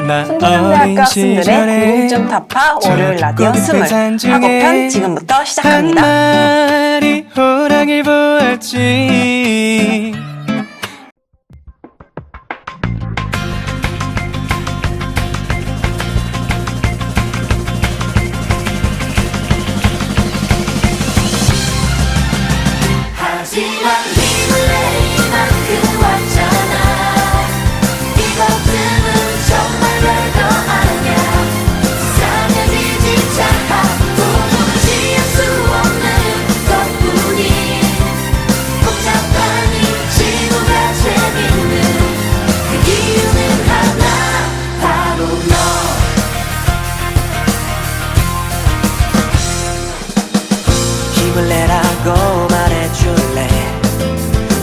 순천대학교 학생들의 궁금증 타파 월요일 라디오 스물 학업편 지금부터 시작합니다. 한 마리 호랑이를 보았지. 하지만 힘을 내 이만큼 왔잖아. 이것들은 정말 별거 아냐. 세상에 지지차가 도무지 할 수 없는 것뿐이 복잡한 이 지구가 재밌는 그 이유는 하나, 바로 너. 힘을 내라고 말해줄래.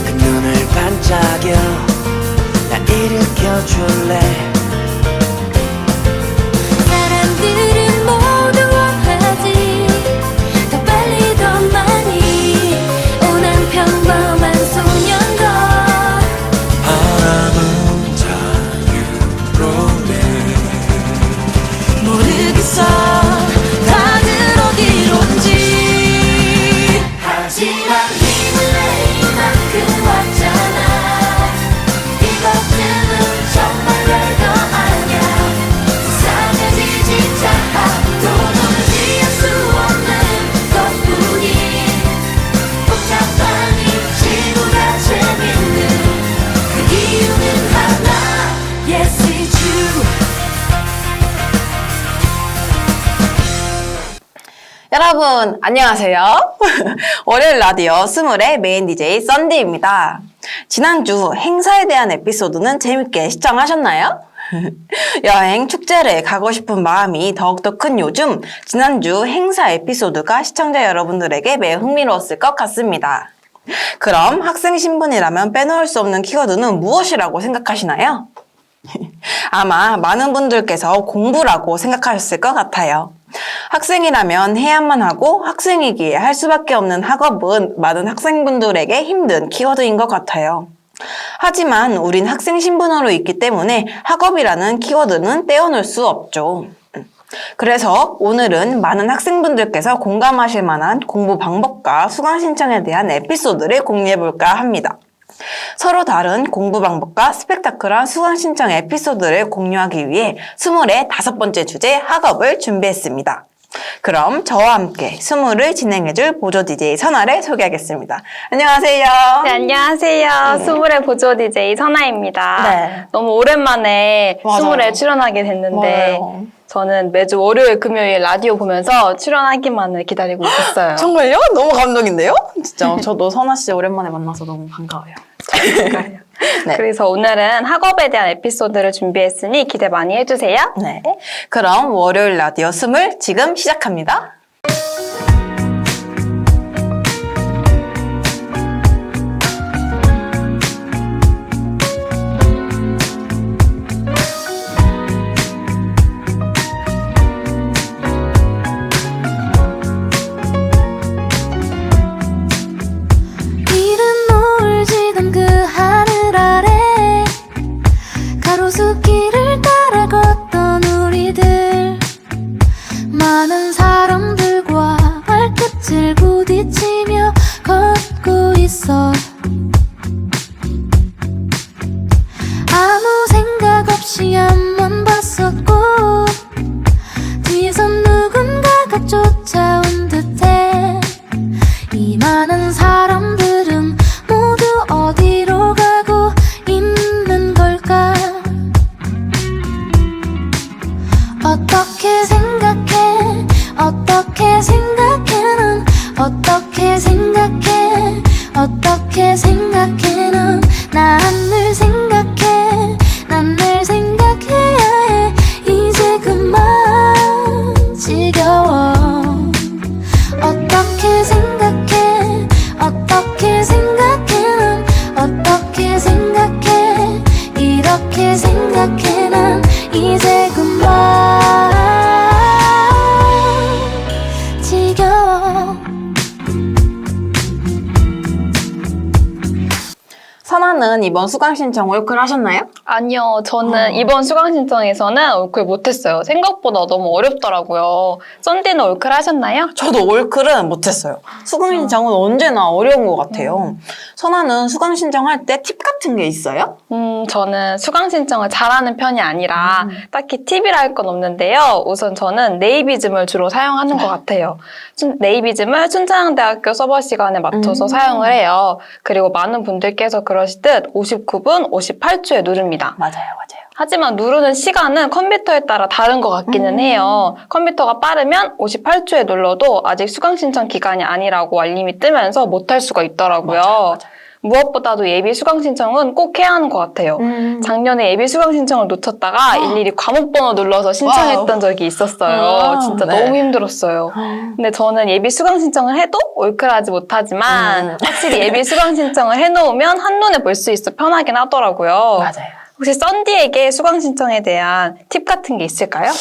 그 눈을 반짝여 날 일으켜줄래. 사람들은 모두 원하지. 더 빨리 더 많이 오난 평범한 소년과 바람은 자유로네. 모르겠어 다들 어디론지. 하지만 힘을 내 이만큼 왔잖아. 이것들은 정말 별거 아냐. 세상에 지지차가 도무지 할 수 없는 것뿐이 복잡한 이 지구가 재밌는 그 이유는 하나. Yes, it's you. 여러분 안녕하세요. 월요일 라디오 스물의 메인 DJ 썬디입니다. 지난주 행사에 대한 에피소드는 재밌게 시청하셨나요? 여행, 축제를 가고 싶은 마음이 더욱더 큰 요즘 지난주 행사 에피소드가 시청자 여러분들에게 매우 흥미로웠을 것 같습니다. 그럼 학생 신분이라면 빼놓을 수 없는 키워드는 무엇이라고 생각하시나요? 아마 많은 분들께서 공부라고 생각하셨을 것 같아요. 학생이라면 해야만 하고 학생이기에 할 수밖에 없는 학업은 많은 학생분들에게 힘든 키워드인 것 같아요. 하지만 우린 학생 신분으로 있기 때문에 학업이라는 키워드는 떼어놓을 수 없죠. 그래서 오늘은 많은 학생분들께서 공감하실 만한 공부 방법과 수강 신청에 대한 에피소드를 공유해볼까 합니다. 서로 다른 공부 방법과 스펙타클한 수강 신청 에피소드를 공유하기 위해 스물의 5번째 주제 학업을 준비했습니다. 그럼 저와 함께 스물을 진행해줄 보조 DJ 선아를 소개하겠습니다. 안녕하세요. 네, 안녕하세요. 스물의 보조 DJ 선아입니다. 네. 너무 오랜만에 맞아요. 스물에 출연하게 됐는데 맞아요. 저는 매주 월요일, 금요일 라디오 보면서 출연하기만을 기다리고 있었어요. 정말요? 너무 감동인데요? 진짜 저도 선아 씨 오랜만에 만나서 너무 반가워요. 네. 그래서 오늘은 학업에 대한 에피소드를 준비했으니 기대 많이 해주세요. 네. 그럼 월요일 라디오 스물 지금 시작합니다. 이른 노을 지던 그 하늘 아래 가로수길을 따라 걷던 우리들. 많은 사람들과 발끝을 부딪히며 걷고 있어. 아무 생각 없이 앞만 봤었고 뒤에선 누군가가 쫓아온 듯해. 이 많은 사람들은 모두 어디로 가고 있는 걸까? 어떻게 생각해? 어떻게 생각해? 넌 어떻게 생각해? 어떻게 생각해? 넌 난 늘 생각해. 난 늘 생각해야 해. 이제 그만 지겨워. 어떻게 생각해? 어떻게 생각해? 난 어떻게 생각해? 이렇게 생각해. 난 이제 그만 지겨워. 선아는 이번 수강 신청 올클 하셨나요? 아니요, 저는 이번 수강 신청에서는 올클 못했어요. 생각보다 너무 어렵더라고요. 썬디는 올클 하셨나요? 저도 올클은 못했어요. 수강 신청은 언제나 어려운 것 같아요. 선아는 수강 신청할 때 팁 같은 게 있어요? 저는 수강 신청을 잘하는 편이 아니라 딱히 팁이라 할 건 없는데요. 우선 저는 네이비즘을 주로 사용하는 것 같아요. 네이비즘을 춘천향대학교 서버 시간에 맞춰서 사용을 해요. 그리고 많은 분들께서 그러시듯 59분 58초에 누릅니다. 맞아요. 하지만 누르는 시간은 컴퓨터에 따라 다른 것 같기는 해요. 컴퓨터가 빠르면 58초에 눌러도 아직 수강 신청 기간이 아니라고 알림이 뜨면서 못할 수가 있더라고요. 맞아요. 무엇보다도 예비 수강 신청은 꼭 해야 하는 것 같아요. 작년에 예비 수강 신청을 놓쳤다가 일일이 과목 번호 눌러서 신청했던 적이 있었어요. 진짜 네. 너무 힘들었어요. 근데 저는 예비 수강 신청을 해도 올클하지 못하지만 확실히 예비 수강 신청을 해놓으면 한눈에 볼 수 있어 편하긴 하더라고요. 맞아요. 혹시 썬디에게 수강 신청에 대한 팁 같은 게 있을까요?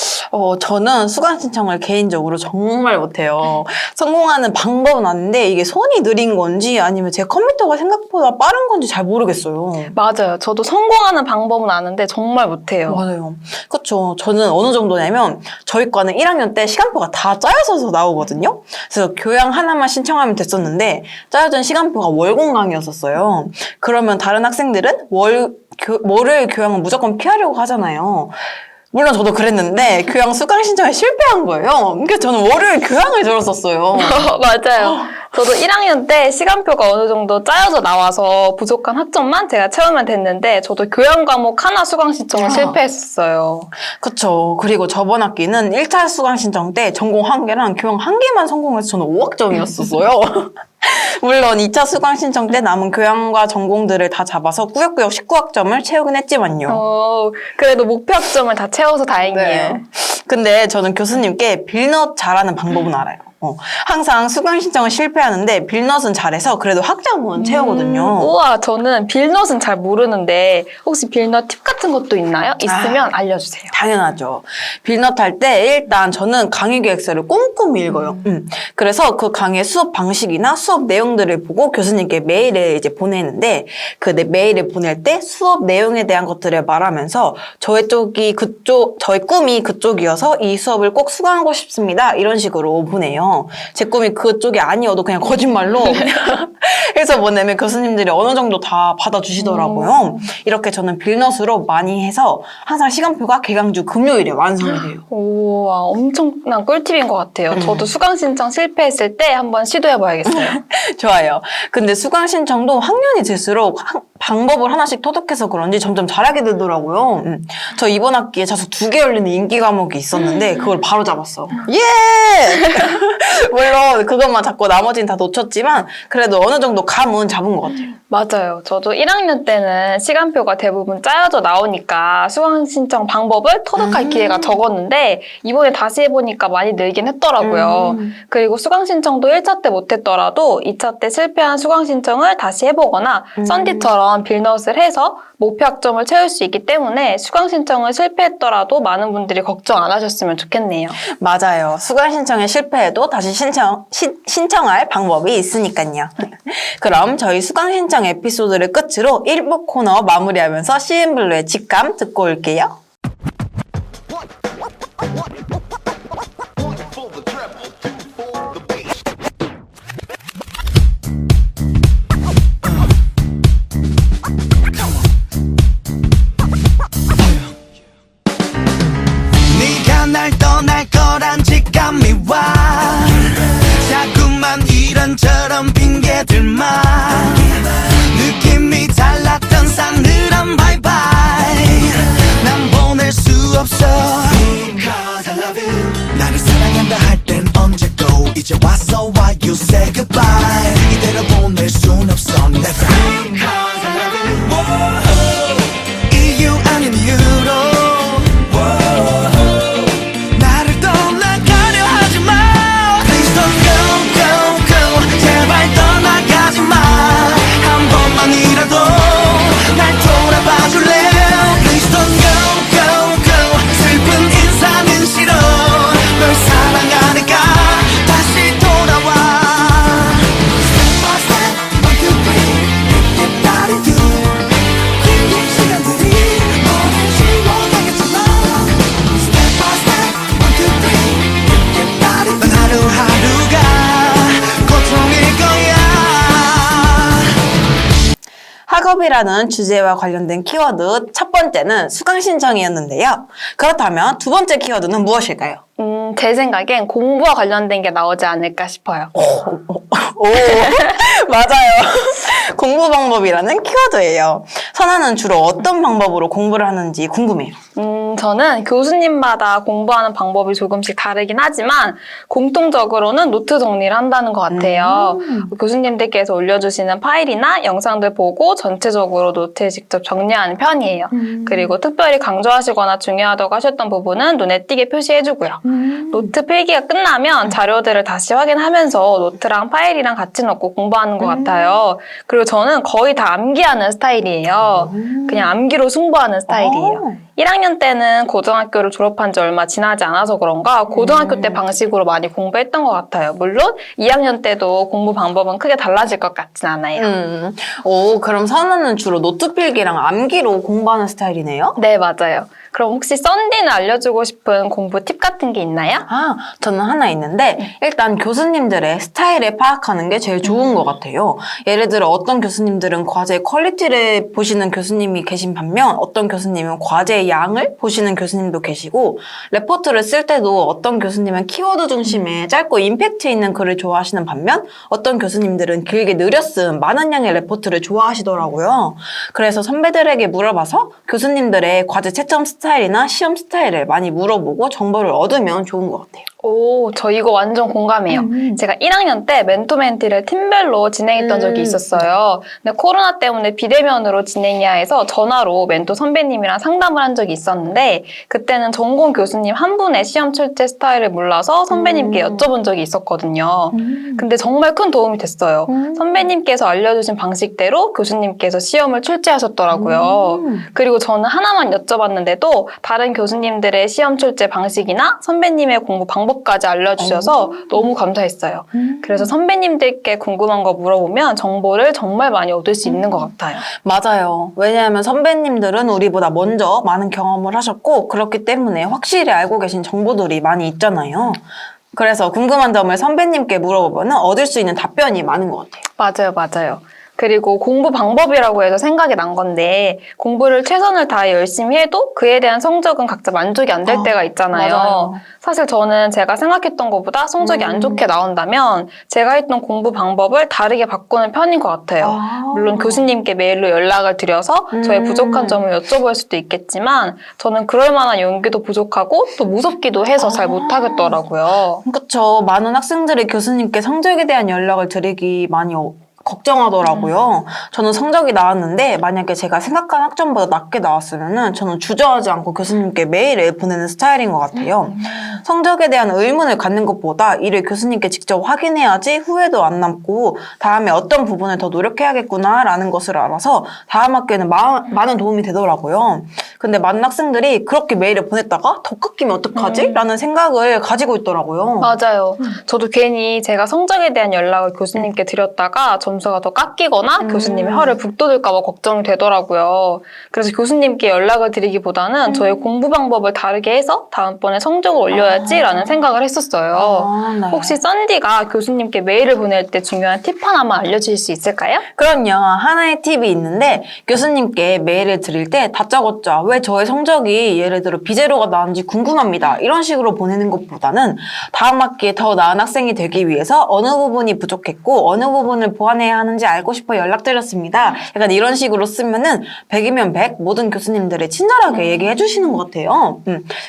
저는 수강 신청을 개인적으로 정말 못해요. 성공하는 방법은 아는데 이게 손이 느린 건지 아니면 제 컴퓨터가 생각보다 빠른 건지 잘 모르겠어요. 맞아요. 저도 성공하는 방법은 아는데 정말 못해요. 맞아요. 그렇죠. 저는 어느 정도냐면 저희 과는 1학년 때 시간표가 다 짜여져서 나오거든요. 그래서 교양 하나만 신청하면 됐었는데 짜여진 시간표가 월공 강의였었어요. 그러면 다른 학생들은 월요일 교양은 무조건 피하려고 하잖아요. 물론 저도 그랬는데 교양 수강 신청에 실패한 거예요. 그러니까 저는 월요일 교양을 들었었어요. 맞아요. 저도 1학년 때 시간표가 어느 정도 짜여져 나와서 부족한 학점만 제가 채우면 됐는데 저도 교양 과목 하나 수강 신청을 실패했었어요. 그쵸. 그리고 저번 학기는 1차 수강 신청 때 전공 1개랑 교양 1개만 성공해서 저는 5학점이었었어요. 물론 2차 수강 신청 때 남은 교양과 전공들을 다 잡아서 꾸역꾸역 19학점을 채우긴 했지만요. 그래도 목표 학점을 다 채워서 다행이에요. 네. 근데 저는 교수님께 빌넛 잘하는 방법은 알아요. 항상 수강 신청은 실패하는데 빌넛은 잘해서 그래도 학점은 채우거든요. 우와, 저는 빌넛은 잘 모르는데 혹시 빌넛 팁 같은 것도 있나요? 있으면 알려주세요. 당연하죠. 빌넛 할 때 일단 저는 강의 계획서를 꼼꼼히 읽어요. 그래서 그 강의 수업 방식이나 수업 내용들을 보고 교수님께 메일을 이제 보내는데 그 메일을 보낼 때 수업 내용에 대한 것들을 말하면서 저희 꿈이 그쪽이어서 이 수업을 꼭 수강하고 싶습니다. 이런 식으로 보내요. 제 꿈이 그쪽이 아니어도 그냥 거짓말로 해서 보내면 교수님들이 어느 정도 다 받아주시더라고요. 이렇게 저는 빌넛으로 많이 해서 항상 시간표가 개강주 금요일에 완성이 돼요. 우와, 엄청난 꿀팁인 것 같아요. 저도 수강 신청 실패했을 때 한번 시도해봐야겠어요. 좋아요. 근데 수강 신청도 학년이 될수록 방법을 하나씩 터득해서 그런지 점점 잘하게 되더라고요. 저 이번 학기에 자소 2개 열리는 인기 과목이 있었는데 그걸 바로 잡았어. 예! 물론 그것만 잡고 나머지는 다 놓쳤지만 그래도 어느 정도 감은 잡은 것 같아요. 맞아요. 저도 1학년 때는 시간표가 대부분 짜여져 나오니까 수강 신청 방법을 터득할 기회가 적었는데 이번에 다시 해보니까 많이 늘긴 했더라고요. 그리고 수강 신청도 1차 때 못했더라도 2차 때 실패한 수강 신청을 다시 해보거나 썬디처럼 빌넛을 해서 목표 학점을 채울 수 있기 때문에 수강 신청을 실패했더라도 많은 분들이 걱정 안 하셨으면 좋겠네요. 맞아요. 수강 신청에 실패해도 다시 신청할 방법이 있으니까요. 그럼 저희 수강 신청 에피소드를 끝으로 1부 코너 마무리하면서 CN블루의 직감 듣고 올게요. 네가 날 떠날 거란 직감이 와 자꾸만 이런저런 핑계들만 느낌이 달랐던 싸늘한 바이바이 난 학업이라는 주제와 관련된 키워드 첫 번째는 수강 신청이었는데요. 그렇다면 두 번째 키워드는 무엇일까요? 제 생각엔 공부와 관련된 게 나오지 않을까 싶어요. 오, 맞아요. 공부 방법이라는 키워드예요. 선아는 주로 어떤 방법으로 공부를 하는지 궁금해요. 저는 교수님마다 공부하는 방법이 조금씩 다르긴 하지만 공통적으로는 노트 정리를 한다는 것 같아요. 교수님들께서 올려주시는 파일이나 영상들 보고 전체적으로 노트에 직접 정리하는 편이에요. 그리고 특별히 강조하시거나 중요하다고 하셨던 부분은 눈에 띄게 표시해주고요. 노트 필기가 끝나면 자료들을 다시 확인하면서 노트랑 파일이랑 같이 넣고 공부하는 것 같아요. 그리고 저는 거의 다 암기하는 스타일이에요. 그냥 암기로 승부하는 스타일이에요. 1학년 때는 고등학교를 졸업한 지 얼마 지나지 않아서 그런가 고등학교 때 방식으로 많이 공부했던 것 같아요. 물론 2학년 때도 공부 방법은 크게 달라질 것 같진 않아요. 오, 그럼 선아는 주로 노트 필기랑 암기로 공부하는 스타일이네요? 네, 맞아요. 그럼 혹시 썬디는 알려주고 싶은 공부 팁 같은 게 있나요? 저는 하나 있는데 일단 교수님들의 스타일을 파악하는 게 제일 좋은 것 같아요. 예를 들어 어떤 교수님들은 과제 퀄리티를 보시는 교수님이 계신 반면 어떤 교수님은 과제의 양을 보시는 교수님도 계시고 레포트를 쓸 때도 어떤 교수님은 키워드 중심의 짧고 임팩트 있는 글을 좋아하시는 반면 어떤 교수님들은 길게 느려 쓴 많은 양의 레포트를 좋아하시더라고요. 그래서 선배들에게 물어봐서 교수님들의 과제 채점 스타일이나 시험 스타일을 많이 물어보고 정보를 얻으면 좋은 것 같아요. 오, 저 이거 완전 공감해요. 제가 1학년 때 멘토멘티를 팀별로 진행했던 적이 있었어요. 근데 코로나 때문에 비대면으로 진행해야 해서 전화로 멘토 선배님이랑 상담을 한 적이 있었는데 그때는 전공 교수님 한 분의 시험 출제 스타일을 몰라서 선배님께 여쭤본 적이 있었거든요. 근데 정말 큰 도움이 됐어요. 선배님께서 알려주신 방식대로 교수님께서 시험을 출제하셨더라고요. 그리고 저는 하나만 여쭤봤는데도 다른 교수님들의 시험 출제 방식이나 선배님의 공부 방법까지 알려주셔서 너무 감사했어요. 그래서 선배님들께 궁금한 거 물어보면 정보를 정말 많이 얻을 수 있는 것 같아요. 맞아요. 왜냐하면 선배님들은 우리보다 먼저 많은 경험을 하셨고 그렇기 때문에 확실히 알고 계신 정보들이 많이 있잖아요. 그래서 궁금한 점을 선배님께 물어보면 얻을 수 있는 답변이 많은 것 같아요. 맞아요. 그리고 공부 방법이라고 해서 생각이 난 건데 공부를 최선을 다해 열심히 해도 그에 대한 성적은 각자 만족이 안 될 때가 있잖아요. 맞아요. 사실 저는 제가 생각했던 것보다 성적이 안 좋게 나온다면 제가 했던 공부 방법을 다르게 바꾸는 편인 것 같아요. 물론 교수님께 메일로 연락을 드려서 저의 부족한 점을 여쭤볼 수도 있겠지만 저는 그럴 만한 용기도 부족하고 또 무섭기도 해서 잘 못하겠더라고요. 그렇죠. 많은 학생들이 교수님께 성적에 대한 연락을 드리기 많이 걱정하더라고요. 저는 성적이 나왔는데 만약에 제가 생각한 학점보다 낮게 나왔으면은 저는 주저하지 않고 교수님께 메일을 보내는 스타일인 것 같아요. 성적에 대한 의문을 갖는 것보다 이를 교수님께 직접 확인해야지 후회도 안 남고 다음에 어떤 부분을 더 노력해야겠구나라는 것을 알아서 다음 학기에는 많은 도움이 되더라고요. 근데 많은 학생들이 그렇게 메일을 보냈다가 더 깎이면 어떡하지? 라는 생각을 가지고 있더라고요. 맞아요. 저도 괜히 제가 성적에 대한 연락을 교수님께 드렸다가 점수가 더 깎이거나 교수님이 혀를 북돋을까 봐 걱정이 되더라고요. 그래서 교수님께 연락을 드리기보다는 저의 공부 방법을 다르게 해서 다음번에 성적을 올려야지라는 생각을 했었어요. 네. 혹시 썬디가 교수님께 메일을 보낼 때 중요한 팁 하나만 알려주실 수 있을까요? 그럼요. 하나의 팁이 있는데 교수님께 메일을 드릴 때 다짜고짜 왜 저의 성적이 예를 들어 B제로가 나왔는지 궁금합니다. 이런 식으로 보내는 것보다는 다음 학기에 더 나은 학생이 되기 위해서 어느 부분이 부족했고 어느 부분을 보완해야 하는지 알고 싶어 연락드렸습니다. 약간 이런 식으로 쓰면은 100이면 100 모든 교수님들이 친절하게 얘기해 주시는 것 같아요.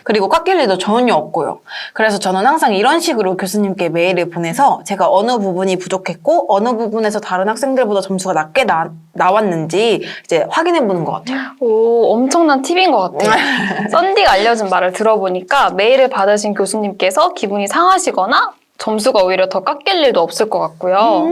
그리고 깎일 일도 전혀 없고요. 그래서 저는 항상 이런 식으로 교수님께 메일을 보내서 제가 어느 부분이 부족했고 어느 부분에서 다른 학생들보다 점수가 낮게 나왔는지 이제 확인해 보는 것 같아요. 오, 엄청난 팁인 것 같아요. 썬디가 알려준 말을 들어보니까 메일을 받으신 교수님께서 기분이 상하시거나 점수가 오히려 더 깎일 일도 없을 것 같고요.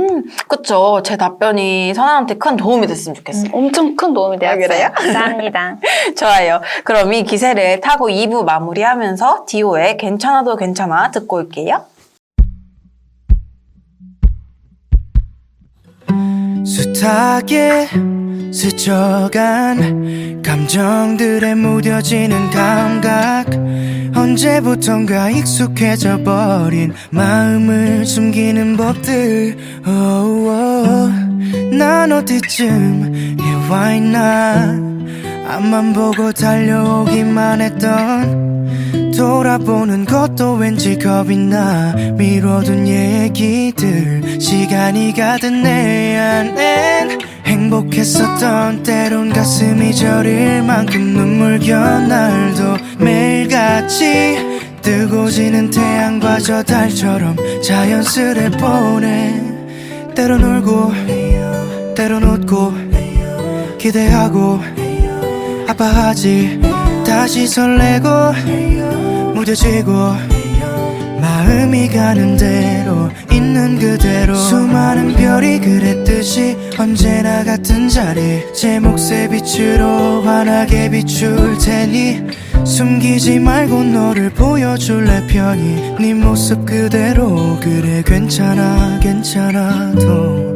그쵸. 제 답변이 선아한테 큰 도움이 됐으면 좋겠어요. 엄청 큰 도움이 되었어요. 그래요? 감사합니다. 좋아요. 그럼 이 기세를 타고 2부 마무리하면서 디오의 괜찮아도 괜찮아 듣고 올게요. 숱하게 스쳐간 감정들에 무뎌지는 감각 언제부턴가 익숙해져 버린 마음을 숨기는 법들 난 어디쯤 why not 앞만 보고 달려오기만 했던 돌아보는 것도 왠지 겁이 나 미뤄둔 얘기들 시간이 가든 내 안엔 행복했었던 때론 가슴이 저릴 만큼 눈물겨 날도 매일같이 뜨고 지는 태양과 저 달처럼 자연스레 보내 때론 울고 때론 웃고 기대하고 아파하지 다시 설레고 무뎌지고 마음이 가는 대로 있는 그대로 수많은 별이 그랬듯이 언제나 같은 자리 제 몫의 빛으로 환하게 비출 테니 숨기지 말고 너를 보여줄래 편히 네 모습 그대로 그래 괜찮아 괜찮아도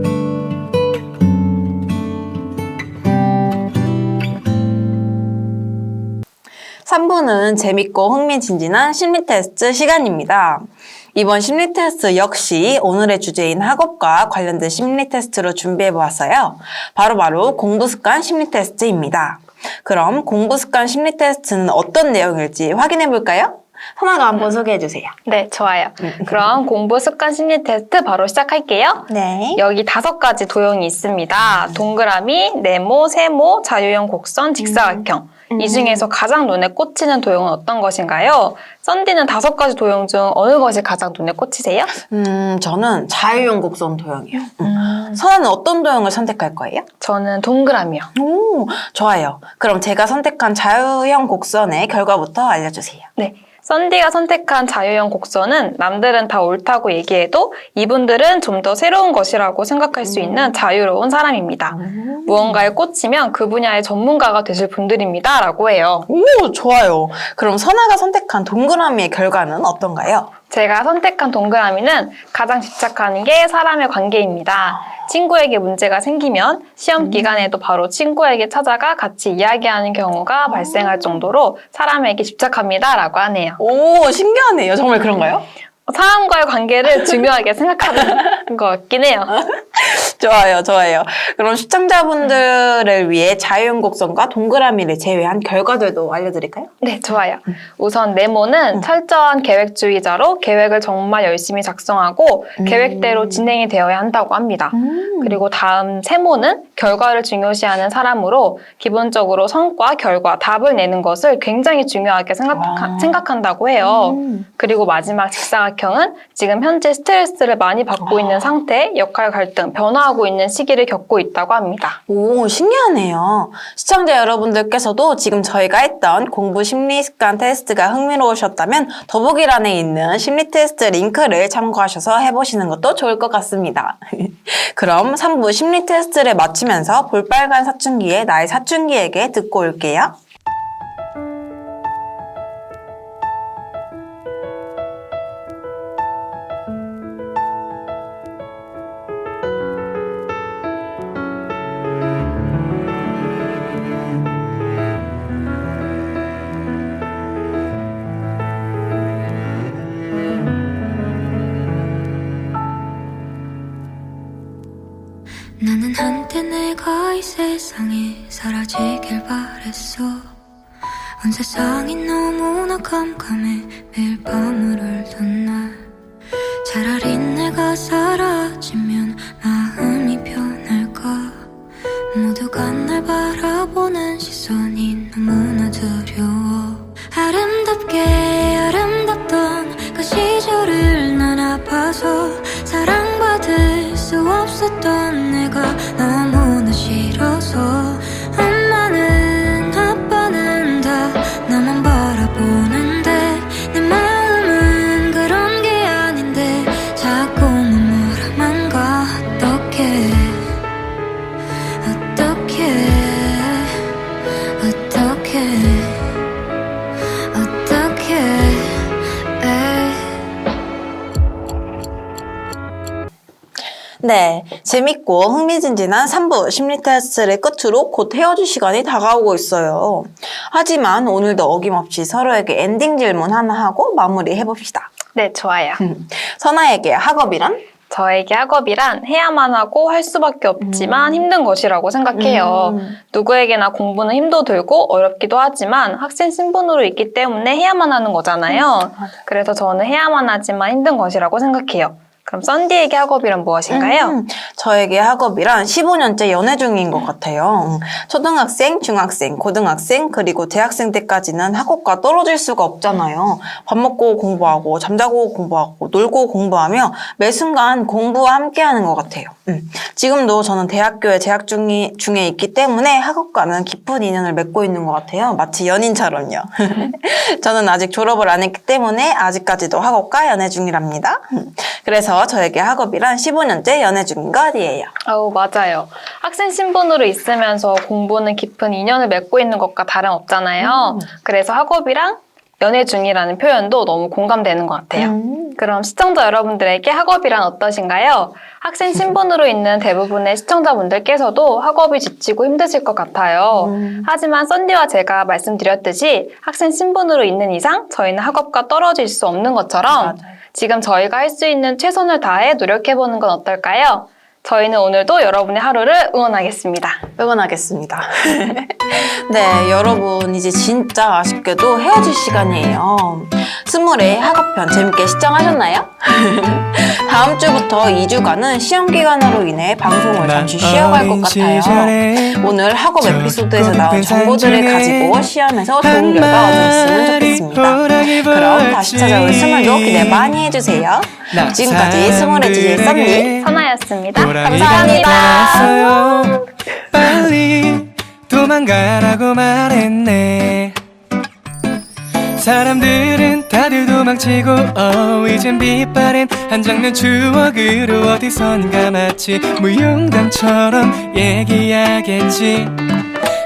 3부는 재밌고 흥미진진한 심리 테스트 시간입니다. 이번 심리 테스트 역시 오늘의 주제인 학업과 관련된 심리 테스트로 준비해 보았어요. 바로 공부 습관 심리 테스트입니다. 그럼 공부 습관 심리 테스트는 어떤 내용일지 확인해 볼까요? 선아가 한번 소개해 주세요. 네, 좋아요. 그럼 공부 습관 심리 테스트 바로 시작할게요. 네. 여기 5가지 도형이 있습니다. 동그라미, 네모, 세모, 자유형 곡선, 직사각형. 이 중에서 가장 눈에 꽂히는 도형은 어떤 것인가요? 썬디는 5가지 도형 중 어느 것이 가장 눈에 꽂히세요? 저는 자유형 곡선 도형이요. 선아는 어떤 도형을 선택할 거예요? 저는 동그라미요. 오, 좋아요. 그럼 제가 선택한 자유형 곡선의 결과부터 알려주세요. 네. 썬디가 선택한 자유형 곡선은 남들은 다 옳다고 얘기해도 이분들은 좀 더 새로운 것이라고 생각할 수 있는 자유로운 사람입니다. 무언가에 꽂히면 그 분야의 전문가가 되실 분들입니다. 라고 해요. 오, 좋아요. 그럼 선아가 선택한 동그라미의 결과는 어떤가요? 제가 선택한 동그라미는 가장 집착하는 게 사람의 관계입니다. 친구에게 문제가 생기면 시험 기간에도 바로 친구에게 찾아가 같이 이야기하는 경우가 발생할 정도로 사람에게 집착합니다. 라고 하네요. 오, 신기하네요. 정말 그런가요? 사람과의 관계를 중요하게 생각하는 것 같긴 해요. 좋아요. 그럼 시청자분들을 위해 자유형 곡선과 동그라미를 제외한 결과들도 알려드릴까요? 네, 좋아요. 우선 네모는 철저한 계획주의자로 계획을 정말 열심히 작성하고 계획대로 진행이 되어야 한다고 합니다. 그리고 다음 세모는 결과를 중요시하는 사람으로 기본적으로 성과, 결과, 답을 내는 것을 굉장히 중요하게 생각한다고 해요. 그리고 마지막 직사각형은 지금 현재 스트레스를 많이 받고 있는 상태, 역할 갈등, 변화하고 있는 시기를 겪고 있다고 합니다. 오, 신기하네요. 시청자 여러분들께서도 지금 저희가 했던 공부 심리 습관 테스트가 흥미로우셨다면 더보기란에 있는 심리 테스트 링크를 참고하셔서 해보시는 것도 좋을 것 같습니다. 그럼 3부 심리 테스트를 마치면서 볼빨간 사춘기의 나의 사춘기에게 듣고 올게요. 나는 한때 내가 이 세상에 사라지길 바랬어. 온 세상이 너무나 깜깜해 매일 밤을 울던 날. 차라리 내가 사라지면 마음이 편할까. 모두가 날 바라보는 시선이 너무나 두려워. 아름답게 아름답던 그 시절을 난 아파서 사랑받을 수 없었던 내가 너무나 싫어서. 엄마는 아빠는 다 나만 바라보는데 내 마음은 그런 게 아닌데 자꾸만 뭐라만 가. 어떡해 네, 재밌고 흥미진진한 3부 심리 테스트를 끝으로 곧 헤어질 시간이 다가오고 있어요. 하지만 오늘도 어김없이 서로에게 엔딩 질문 하나 하고 마무리 해봅시다. 네, 좋아요. 선아에게 학업이란? 저에게 학업이란 해야만 하고 할 수밖에 없지만 힘든 것이라고 생각해요. 누구에게나 공부는 힘도 들고 어렵기도 하지만 학생 신분으로 있기 때문에 해야만 하는 거잖아요. 그래서 저는 해야만 하지만 힘든 것이라고 생각해요. 그럼 썬디에게 학업이란 무엇인가요? 저에게 학업이란 15년째 연애 중인 것 같아요. 초등학생, 중학생, 고등학생, 그리고 대학생 때까지는 학업과 떨어질 수가 없잖아요. 밥 먹고 공부하고, 잠자고 공부하고, 놀고 공부하며 매 순간 공부와 함께하는 것 같아요. 지금도 저는 대학교에 재학 중에 있기 때문에 학업과는 깊은 인연을 맺고 있는 것 같아요. 마치 연인처럼요. 저는 아직 졸업을 안 했기 때문에 아직까지도 학업과 연애 중이랍니다. 그래서 저에게 학업이란 15년째 연애 중인 것이에요. 맞아요. 학생 신분으로 있으면서 공부는 깊은 인연을 맺고 있는 것과 다름없잖아요. 그래서 학업이랑 연애 중이라는 표현도 너무 공감되는 것 같아요. 그럼 시청자 여러분들에게 학업이란 어떠신가요? 학생 신분으로 있는 대부분의 시청자분들께서도 학업이 지치고 힘드실 것 같아요. 하지만 썬디와 제가 말씀드렸듯이 학생 신분으로 있는 이상 저희는 학업과 떨어질 수 없는 것처럼 맞아요. 지금 저희가 할 수 있는 최선을 다해 노력해보는 건 어떨까요? 저희는 오늘도 여러분의 하루를 응원하겠습니다. 응원하겠습니다. 네, 여러분 이제 진짜 아쉽게도 헤어질 시간이에요. 스물의 학업편 재밌게 시청하셨나요? 다음 주부터 2주간은 시험 기간으로 인해 방송을 잠시 쉬어갈 것 같아요. 오늘 학업 에피소드에서 나온 정보들을 가지고 시험에서 좋은 결과 얻었으면 좋겠습니다. 그럼 다시 찾아올 스물도 기대 많이 해주세요. 지금까지 스물의 DJ 썬디 선아였습니다. 감사합니다. 빨리 도망가라고 말했네. 사람들은 다들 도망치고 이젠 빛바랜 한 장면 추억으로 어디선가 마치 무용담처럼 얘기하겠지.